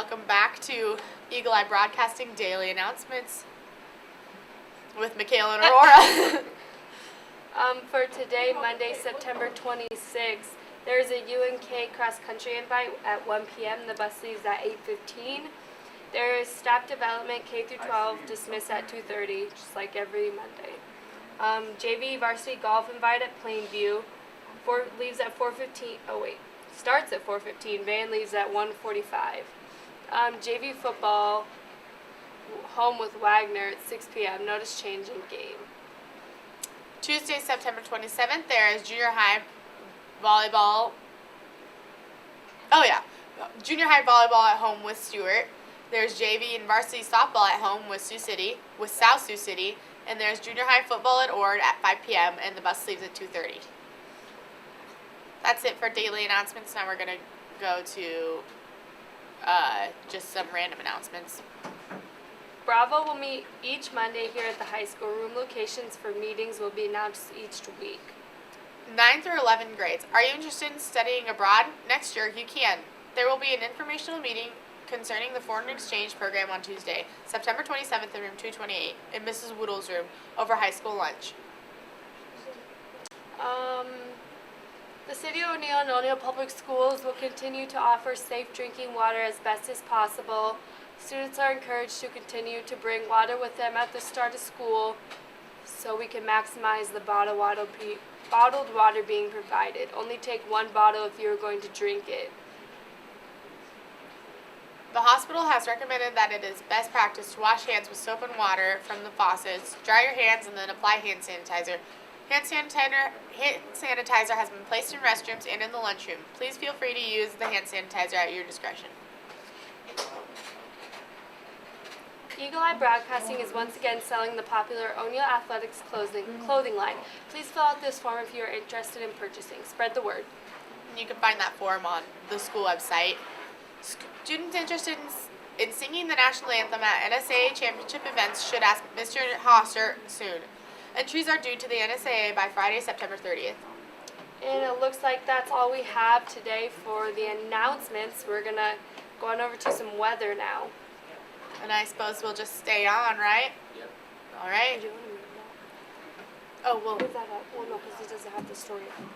welcome back to Eagle Eye Broadcasting Daily Announcements with Michaela and Aurora. For today, Monday, September 26th, there's a UNK cross-country invite at 1 p.m. The bus leaves at 8:15. There is staff development K through 12 dismissed at 2:30, just like every Monday. JV varsity golf invite at Plainview. Leaves at 4:15. Oh wait, starts at 4:15. Van leaves at 1:45. JV football home with Wagner at 6 p.m. Notice change in game. Tuesday, September 27th, there is junior high volleyball. Junior high volleyball at home with Stewart. There's JV and varsity softball at home with South Sioux City, and there's junior high football at Ord at 5 p.m. and the bus leaves at 2:30. That's it for daily announcements. Now we're gonna go to just some random announcements. Bravo will meet each Monday here at the high school. Room locations for meetings will be announced each week. 9th through 11th grades. Are you interested in studying abroad? Next year, you can. There will be an informational meeting concerning the foreign exchange program on Tuesday, September 27th in room 228 in Mrs. Woodall's room over high school lunch. The City of O'Neill and O'Neill Public Schools will continue to offer safe drinking water as best as possible. Students are encouraged to continue to bring water with them at the start of school so we can maximize the bottled water being provided. Only take one bottle if you're going to drink it. The hospital has recommended that it is best practice to wash hands with soap and water from the faucets, dry your hands, and then apply hand sanitizer. Hand sanitizer has been placed in restrooms and in the lunchroom. Please feel free to use the hand sanitizer at your discretion. Eagle Eye Broadcasting is once again selling the popular O'Neill Athletics clothing line. Please fill out this form if you are interested in purchasing. Spread the word. And you can find that form on the school website. Students interested in singing the national anthem at NSAA championship events should ask Mr. Hosser soon. Entries are due to the NSAA by Friday, September 30th. And it looks like that's all we have today for the announcements. We're going to go on over to some weather now. And I suppose we'll just stay on, right? Yep. All right. Do you want to move that? Oh, well, Move that up. Well, no, because it doesn't have the story up.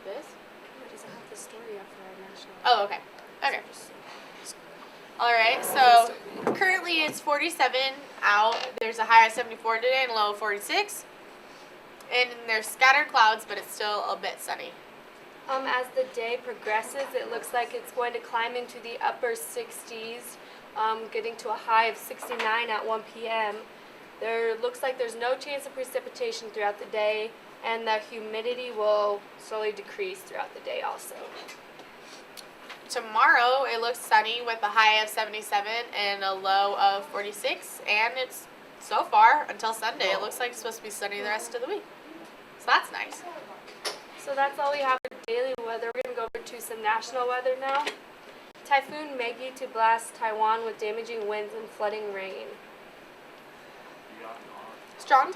this? It doesn't have the story up for our national. Oh, okay. Okay. All right, so currently it's 47 out. There's a high of 74 today and a low of 46. And there's scattered clouds, but it's still a bit sunny. As the day progresses, it looks like it's going to climb into the upper 60s, getting to a high of 69 at 1 p.m. There looks like there's no chance of precipitation throughout the day, and the humidity will slowly decrease throughout the day also. Tomorrow it looks sunny with a high of 77 and a low of 46. And it's so far until Sunday, it looks like it's supposed to be sunny the rest of the week. So that's nice. So that's all we have for daily weather. We're going to go over to some national weather now. Typhoon Maggie to blast Taiwan with damaging winds and flooding rain. Strong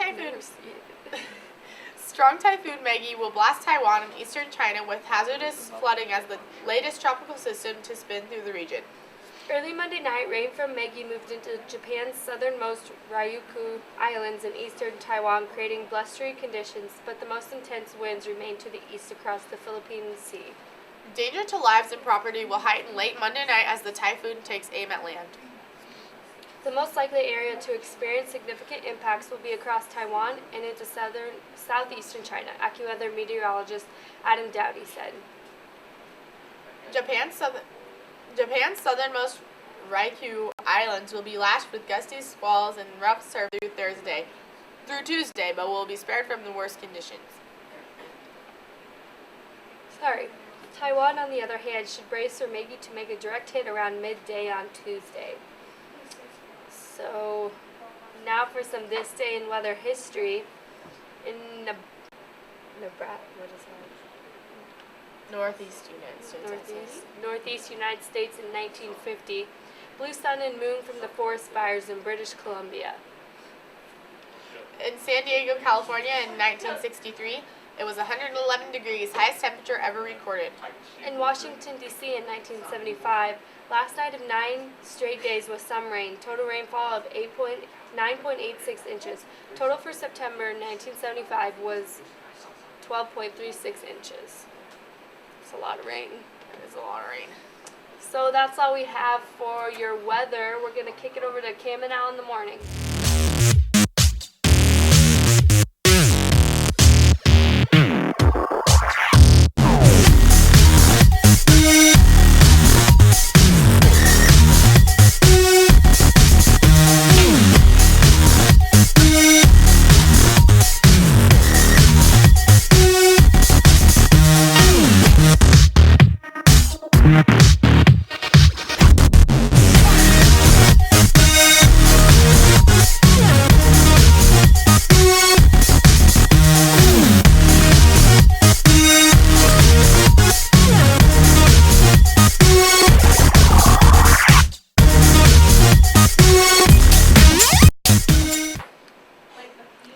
Typhoon Maggie will blast Taiwan and eastern China with hazardous flooding as the latest tropical system to spin through the region. Early Monday night, rain from Maggie moved into Japan's southernmost Ryukyu Islands in eastern Taiwan, creating blustery conditions, but the most intense winds remained to the east across the Philippine Sea. Danger to lives and property will heighten late Monday night as the typhoon takes aim at land. The most likely area to experience significant impacts will be across Taiwan and into southeastern China, AccuWeather meteorologist Adam Dowdy said. Japan's southernmost Ryukyu Islands will be lashed with gusty squalls and rough surf through Tuesday, but will be spared from the worst conditions. Taiwan, on the other hand, should brace for Maggie to make a direct hit around midday on Tuesday. So, now for some this day in weather history. In Nebraska, what is that? Northeast United States in 1950. Blue sun and moon from the forest fires in British Columbia. In San Diego, California in 1963, It was 111 degrees, highest temperature ever recorded. In Washington, D.C. in 1975, last night of 9 straight days with some rain. Total rainfall of 9.86 inches. Total for September 1975 was 12.36 inches. It's a lot of rain. It is a lot of rain. So that's all we have for your weather. We're going to kick it over to Cam and Al in the morning.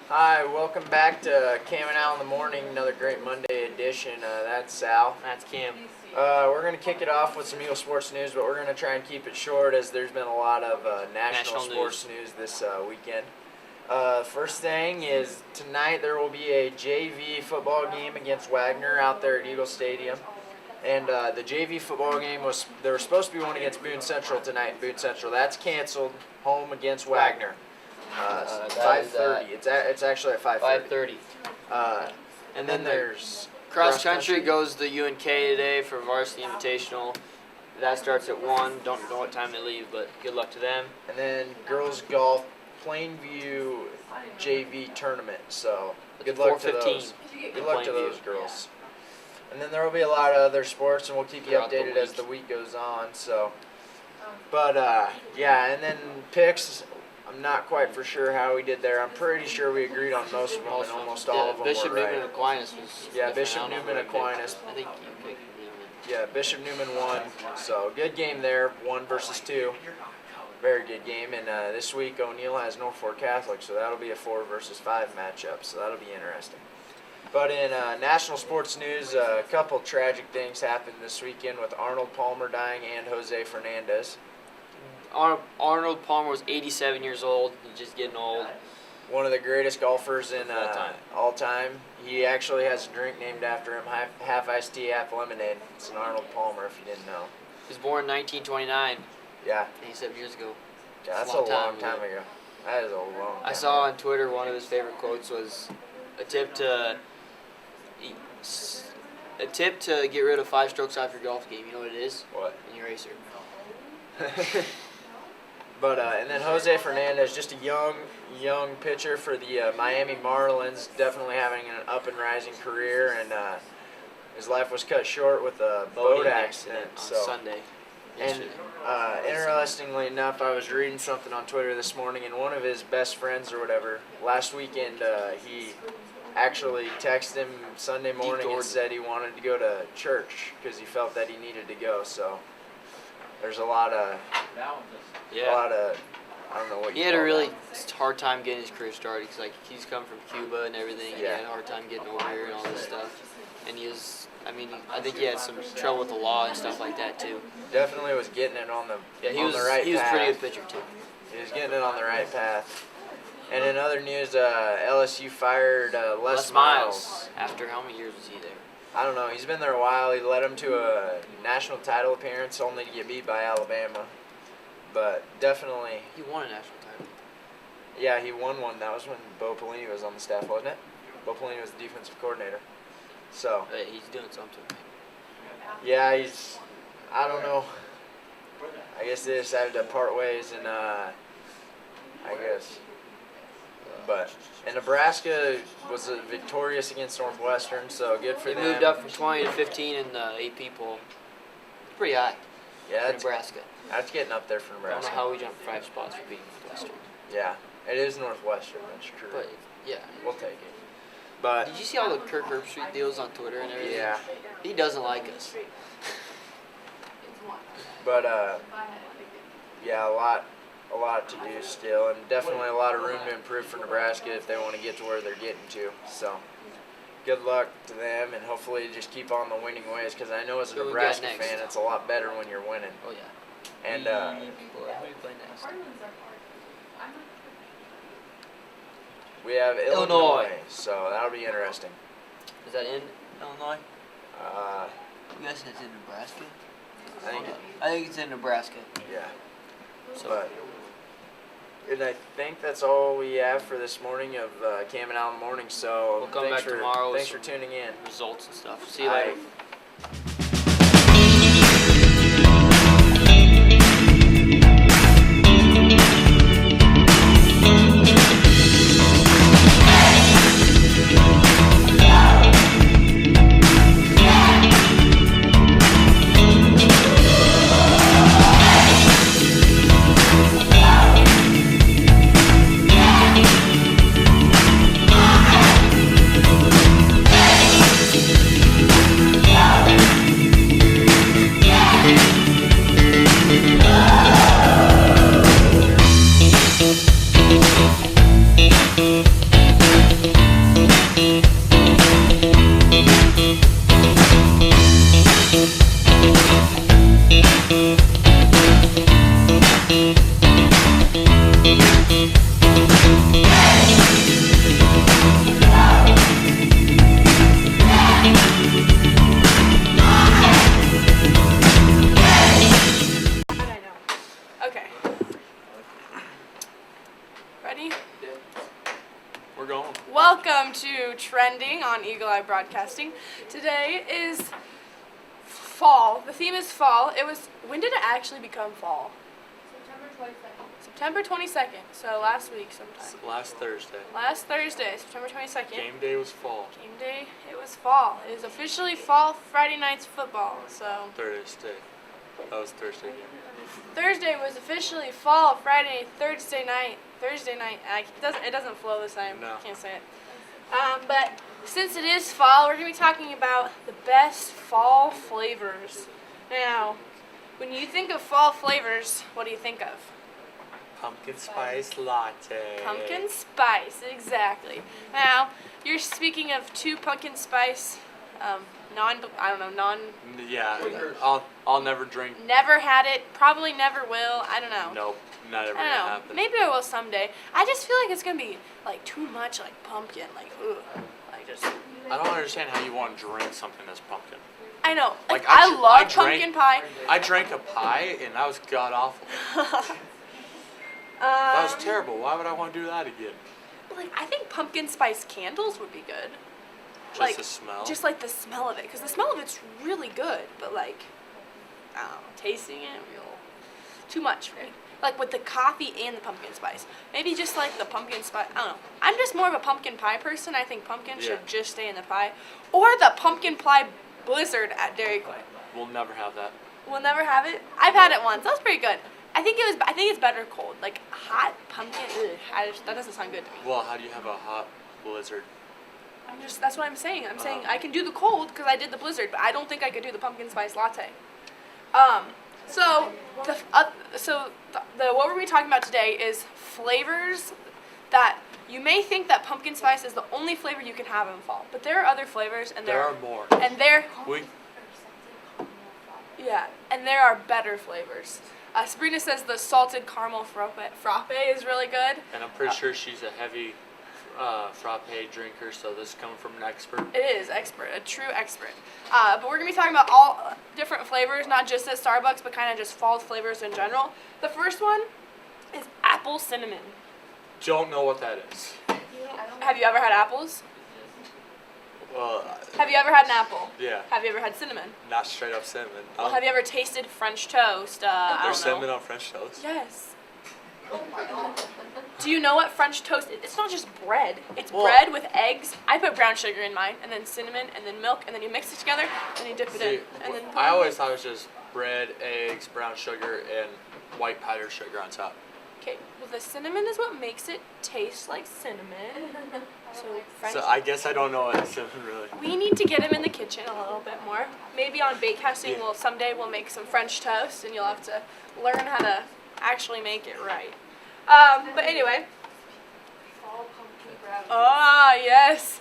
Hi, welcome back to Cam and Al in the morning, another great Monday edition. That's Sal. That's Cam. We're going to kick it off with some Eagle sports news, but we're going to try and keep it short as there's been a lot of national sports news this weekend. First thing is tonight there will be a JV football game against Wagner out there at Eagle Stadium. And the JV football game there was supposed to be one against Boone Central tonight. Boone Central, that's canceled. Home against Wagner. 5:30. It's actually at 5:30. 5:30. And then there's Cross country goes to UNK today for varsity invitational. That starts at 1. Don't know what time they leave, but good luck to them. And then girls golf Plainview JV tournament. So good luck to 4:15 those. Good luck to Plainview. those girls. And then there will be a lot of other sports, and we'll keep you Throughout the updated as week. the week goes on. So, but yeah, and then picks. I'm not quite for sure how we did there. I'm pretty sure we agreed on most of them, and almost all of them Bishop were right. Newman Aquinas was Yeah, different. Bishop I don't know Newman who I picked. Aquinas. I think you picked Newman. Yeah, Bishop Newman won. So good game there, 1 versus 2. Very good game. And this week O'Neill has Norfolk Catholic, so that'll be a 4 versus 5 matchup. So that'll be interesting. But in national sports news, a couple tragic things happened this weekend with Arnold Palmer dying and Jose Fernandez. Arnold Palmer was 87 years old. He's just getting old. One of the greatest golfers in All time. all time. He actually has a drink named after him, half iced tea, half lemonade. It's an Arnold Palmer, if you didn't know. He was born in 1929, Yeah, 87 years ago. that's a a long long time time ago. That is a long time I saw ago. on Twitter one of his favorite quotes was a tip to get rid of 5 strokes off your golf game. You know what it is? What? An eraser. But and then Jose Fernandez, just a young pitcher for the Miami Marlins, definitely having an up and rising career, and his life was cut short with a boat accident. on So, Sunday. and interestingly enough, I was reading something on Twitter this morning, and one of his best friends or whatever, last weekend he actually texted him Sunday morning and Jordan. said he wanted to go to church because he felt that he needed to go. So there's a lot of I don't know what He you had a call really that. hard time getting his career started because like he's come from Cuba and everything. And Yeah. he had a hard time getting over here and all this stuff. And I think he had some trouble with the law and stuff like that too. Definitely was getting it on the Yeah, he on was the right he was a path. pretty good pitcher too. He was getting it on the right path. And in other news, LSU fired Les Miles. After how many years was he there? I don't know. He's been there a while. He led them to a national title appearance, only to get beat by Alabama. But definitely, He won a national title. yeah, he won one. That was when Bo Pelini was on the staff, wasn't it? Bo Pelini was the defensive coordinator. So, He's doing something. yeah, I don't know. I guess they decided to part ways, and I guess. But and Nebraska was victorious against Northwestern, so good for They them. moved up from 20 to 15 in the AP poll. It's pretty high Yeah, for that's, Nebraska. that's getting up there for I don't know Nebraska. how we jumped 5 spots for beating Northwestern. Yeah, it is Northwestern. That's true. But yeah. We'll take it. But Did you see all the Kirk Herbstreit deals on Twitter and everything? yeah, He doesn't like us. but yeah, a lot to do still, and definitely a lot of room to improve for Nebraska if they want to get to where they're getting to. So, good luck to them, and hopefully just keep on the winning ways. Because I know as a Who we got Nebraska next? fan, it's a lot better when you're winning. Oh yeah. And Who we play next? we have Illinois. so that'll be interesting. Is that in Illinois? Uh, You guys it's in Nebraska? I think, I think it's in Nebraska. yeah. So And I think that's all we have for this morning of Cam and Al in the morning. So We'll come thanks back for, tomorrow with Thanks for tuning in. results and stuff. See you later. I know. Okay. Ready? We're going. Welcome to Trending on Eagle Eye Broadcasting. Today is fall. The theme is fall. When did it actually become fall? September 22nd. So last week sometime. Last Thursday. Last Thursday, September 22nd. Game day was fall. Game day, it was fall. It is officially fall Friday night's football. So Thursday. That was Thursday game. Thursday was officially fall Friday, Thursday night. It doesn't flow the same. No. Can't say it. But since it is fall, we're gonna be talking about the best fall flavors. Now, when you think of fall flavors, what do you think of? Pumpkin spice latte. Pumpkin spice, exactly. Now, you're speaking of two pumpkin spice, non. Yeah, I'll never drink. Never had it. Probably never will. I don't know. Nope, not ever I gonna don't know. happen. Maybe I will someday. I just feel like it's gonna be like too much like pumpkin. Like ugh. Like just. I don't understand how you want to drink something that's pumpkin. I know. Like, I I love drank- pumpkin pie. I drank a pie and that was god awful. That was terrible. Why would I want to do that again? Like I think pumpkin spice candles would be good. Just Like, the smell. Just like the smell of it, because the smell of it's really good, but like, I don't know, tasting it, real too much for me. Like with the coffee and the pumpkin spice. Maybe just like the pumpkin spice. I don't know. I'm just more of a pumpkin pie person. I think pumpkin Yeah. should just stay in the pie, or the pumpkin pie blizzard at Dairy Queen. We'll never have that. We'll never have it. I've had it once. That was pretty good. I think it's better cold. Like hot pumpkin. Ugh, that doesn't sound good to me. Well, how do you have a hot blizzard? That's what I'm saying. I'm saying I can do the cold because I did the blizzard, but I don't think I could do the pumpkin spice latte. So what we're we talking about today is flavors that you may think that pumpkin spice is the only flavor you can have in fall, but there are other flavors, and There are more. and there are better flavors. Sabrina says the salted caramel frappe is really good. And I'm pretty sure she's a heavy frappe drinker, so this is coming from an expert. It is expert, a true expert. But we're gonna be talking about all different flavors, not just at Starbucks, but kind of just fall flavors in general. The first one is apple cinnamon. Don't know what that is. Have you ever had apples? Well, Have you ever had an apple? yeah, Have you ever had cinnamon? not straight up cinnamon. Well, have you ever tasted French toast? I There's don't know. cinnamon on French toast. Yes. Do you know what French toast is? It's not just bread. It's Well- bread with eggs. I put brown sugar in mine, and then cinnamon, and then milk, and then you mix it together, and you dip it See, in. And then I always thought it was just bread, eggs, brown sugar, and white powdered sugar on top. Okay, well the cinnamon is what makes it taste like cinnamon. So French. So I guess I don't know what cinnamon really. We need to get him in the kitchen a little bit more. Maybe on Bakecasting, Yeah. someday we'll make some French toast, and you'll have to learn how to actually make it right. But anyway, Fall pumpkin brownies. Ah, yes.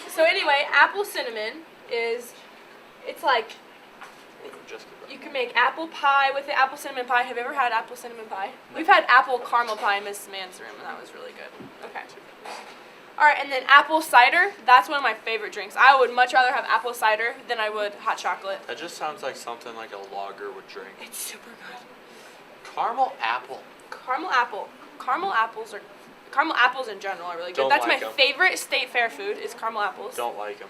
So anyway, apple cinnamon it's like, Just you can make apple pie with it, apple cinnamon pie. Have you ever had apple cinnamon pie? We've had apple caramel pie in Miss Mann's room, and that was really good. Okay. All right, and then apple cider. That's one of my favorite drinks. I would much rather have apple cider than I would hot chocolate. That just sounds like something like a lager would drink. It's super good. Caramel apple. Caramel apple. Caramel apples in general are really good. Don't That's like my 'em. favorite state fair food is caramel apples. Don't like them.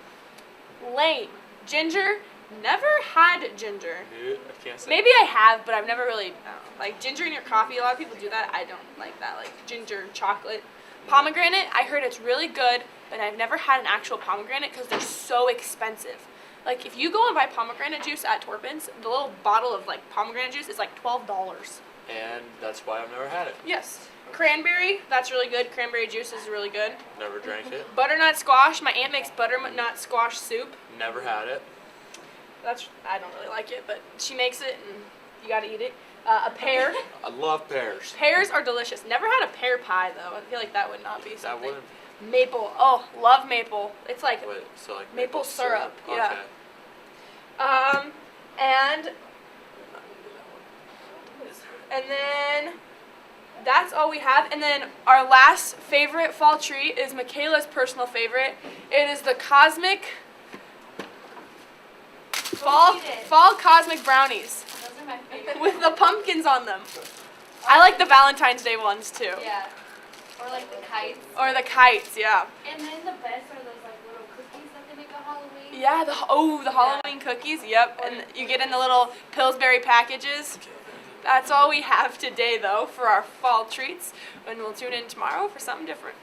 Lame. Ginger. Never had ginger. I can't say. Maybe I have, but I've never really, I don't know, like ginger in your coffee. A lot of people do that. I don't like that, like ginger chocolate. Pomegranate, I heard it's really good, but I've never had an actual pomegranate because they're so expensive. Like if you go and buy pomegranate juice at Torpin's, the little bottle of like pomegranate juice is like $12. And that's why I've never had it. Yes. Cranberry, that's really good. Cranberry juice is really good. Never drank it. Butternut squash, my aunt makes butternut squash soup. Never had it. I don't really like it, but she makes it and you gotta eat it. A pear. I love pears. Pears are delicious. Never had a pear pie though. I feel like that would not be That something. wouldn't. Maple. Oh, love maple. It's like Wait, so like Maple syrup, yeah. Okay. and then that's all we have. And then our last favorite fall treat is Michaela's personal favorite. It is the cosmic fall cosmic brownies Those are my favorite. with the pumpkins on them. I like the Valentine's Day ones too. Yeah. Or like the kites. Or the kites, yeah. And then the best are those like little cookies that they make on Halloween. Yeah, the Halloween cookies, yep. And you get in the little Pillsbury packages. That's all we have today though for our fall treats. And we'll tune in tomorrow for something different.